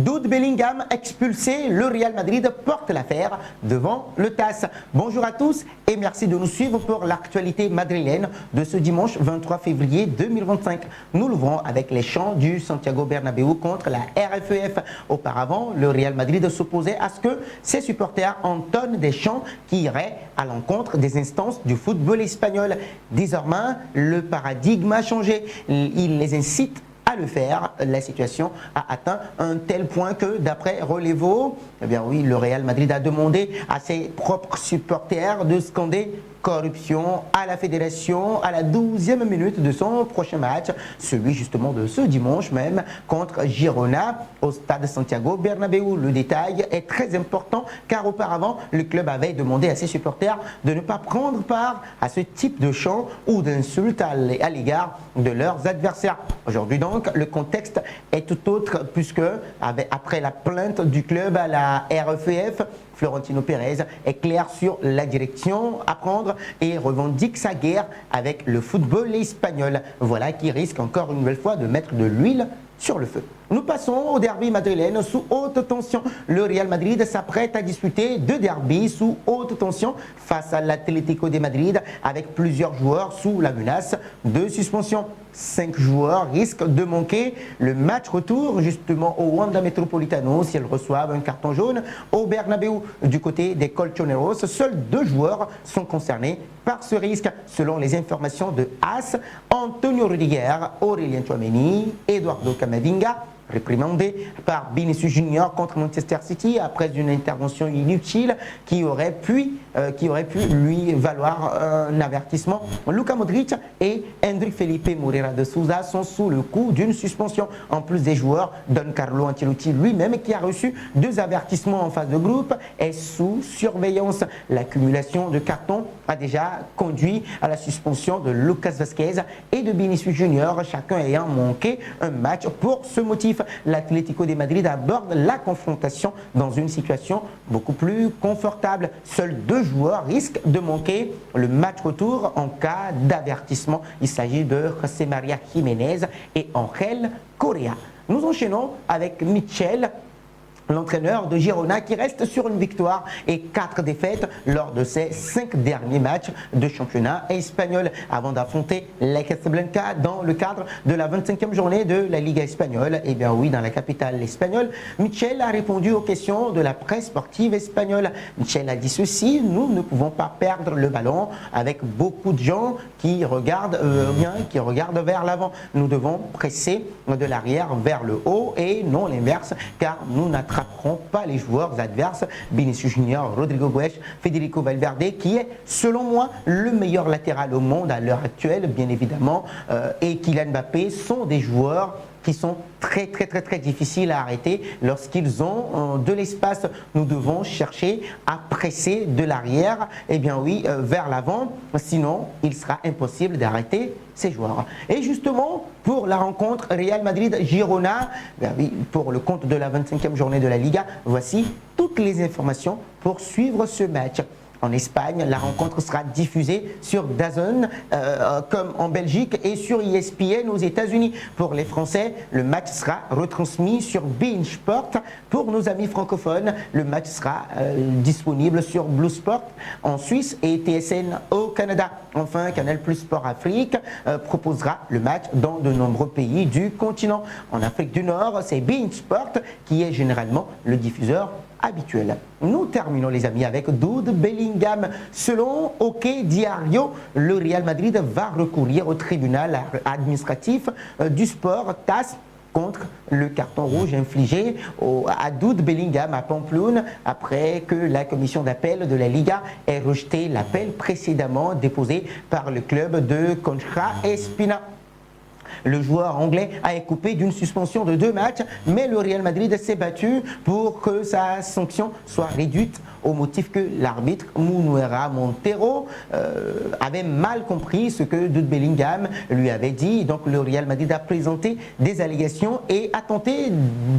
Jude Bellingham expulsé, le Real Madrid porte l'affaire devant le TAS. Bonjour à tous et merci de nous suivre pour l'actualité madrilène de ce dimanche 23 février 2025. Nous l'ouvrons avec les chants du Santiago Bernabéu contre la RFEF. Auparavant, le Real Madrid s'opposait à ce que ses supporters entonnent des chants qui iraient à l'encontre des instances du football espagnol. Désormais, le paradigme a changé. Il les incite à le faire. La situation a atteint un tel point que, d'après Relevo, eh bien oui, le Real Madrid a demandé à ses propres supporters de scander corruption à la fédération à la 12e minute de son prochain match, celui justement de ce dimanche même contre Girona au stade Santiago Bernabéu. Le détail est très important car auparavant, le club avait demandé à ses supporters de ne pas prendre part à ce type de chant ou d'insultes à l'égard de leurs adversaires. Aujourd'hui donc, le contexte est tout autre puisque après la plainte du club à la RFEF, Florentino Pérez est clair sur la direction à prendre et revendique sa guerre avec le football espagnol. Voilà qui risque encore une nouvelle fois de mettre de l'huile sur le feu. Nous passons au derby madrilène sous haute tension. Le Real Madrid s'apprête à disputer deux derbys sous haute tension face à l'Atlético de Madrid avec plusieurs joueurs sous la menace de suspension. 5 joueurs risquent de manquer le match retour justement au Wanda Metropolitano si elles reçoivent un carton jaune au Bernabéu. Du côté des Colchoneros, seuls 2 joueurs sont concernés par ce risque. Selon les informations de AS, Antonio Rudiger, Aurélien Tchouaméni, Eduardo Camavinga, réprimandé par Vinicius Junior contre Manchester City après une intervention inutile qui aurait pu lui valoir un avertissement. Luka Modric et Endrick Felipe Moreira de Souza sont sous le coup d'une suspension. En plus des joueurs, Don Carlo Ancelotti lui-même, qui a reçu 2 avertissements en phase de groupe, est sous surveillance. L'accumulation de cartons a déjà conduit à la suspension de Lucas Vazquez et de Vinicius Junior, chacun ayant manqué un match pour ce motif. L'Atlético de Madrid aborde la confrontation dans une situation beaucoup plus confortable. Seuls 2 joueurs risquent de manquer le match retour en cas d'avertissement. Il s'agit de José María Jiménez et Ángel Correa. Nous enchaînons avec Michel, l'entraîneur de Girona, qui reste sur une victoire et 4 défaites lors de ses 5 derniers matchs de championnat espagnol avant d'affronter la Casablanca dans le cadre de la 25e journée de la Liga espagnole. Et bien oui, dans la capitale espagnole, Michel a répondu aux questions de la presse sportive espagnole. Michel a dit ceci: nous ne pouvons pas perdre le ballon avec beaucoup de gens qui regardent vers l'avant. Nous devons presser de l'arrière vers le haut et non l'inverse, car nous n'attrapons pas les joueurs adverses. Vinicius Junior, Rodrigo Goes, Federico Valverde, qui est selon moi le meilleur latéral au monde à l'heure actuelle, bien évidemment, et Kylian Mbappé sont des joueurs qui sont très difficiles à arrêter lorsqu'ils ont de l'espace. Nous devons chercher à presser de l'arrière, et bien oui, vers l'avant, sinon il sera impossible d'arrêter ces joueurs. Et justement, pour la rencontre Real Madrid-Girona, pour le compte de la 25e journée de la Liga, voici toutes les informations pour suivre ce match. En Espagne, la rencontre sera diffusée sur DAZN comme en Belgique et sur ESPN aux États-Unis. Pour les Français, le match sera retransmis sur beIN Sport. Pour nos amis francophones, le match sera disponible sur Blue Sport en Suisse et TSN au Canada. Enfin, Canal Plus Sport Afrique proposera le match dans de nombreux pays du continent. En Afrique du Nord, c'est beIN Sport qui est généralement le diffuseur habituel. Nous terminons les amis avec Jude Bellingham. Selon OK Diario, le Real Madrid va recourir au tribunal administratif du sport TAS contre le carton rouge infligé à Jude Bellingham à Pamplona après que la commission d'appel de la Liga ait rejeté l'appel précédemment déposé par le club de Concha Espina. Le joueur anglais a été coupé d'une suspension de 2 matchs, mais le Real Madrid s'est battu pour que sa sanction soit réduite au motif que l'arbitre Munuera Montero avait mal compris ce que Jude Bellingham lui avait dit. Donc le Real Madrid a présenté des allégations et a tenté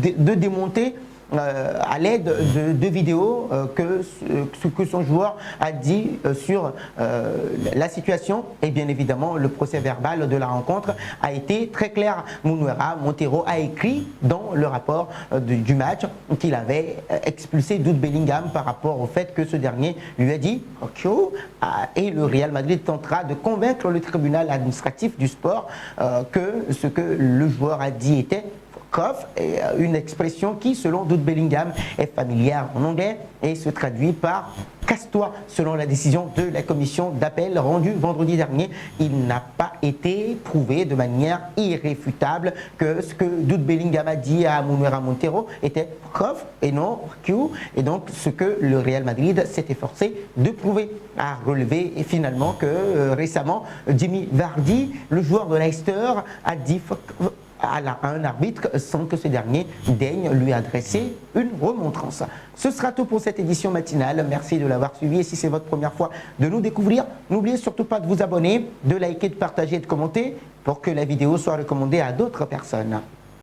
de démonter à l'aide de vidéos ce que son joueur a dit sur la situation. Et bien évidemment, le procès verbal de la rencontre a été très clair. Munera Montero a écrit dans le rapport du match qu'il avait expulsé Jude Bellingham par rapport au fait que ce dernier lui a dit OK, et le Real Madrid tentera de convaincre le tribunal administratif du sport que ce que le joueur a dit était une expression qui, selon Jude Bellingham, est familière en anglais et se traduit par casse-toi. Selon la décision de la commission d'appel rendue vendredi dernier, il n'a pas été prouvé de manière irréfutable que ce que Jude Bellingham a dit à Munera Montero était cof et non Q. Et donc, ce que le Real Madrid s'est efforcé de prouver, a relevé finalement que récemment, Jimmy Vardy, le joueur de Leicester, a dit à un arbitre sans que ce dernier daigne lui adresser une remontrance. Ce sera tout pour cette édition matinale. Merci de l'avoir suivi et si c'est votre première fois de nous découvrir, n'oubliez surtout pas de vous abonner, de liker, de partager et de commenter pour que la vidéo soit recommandée à d'autres personnes.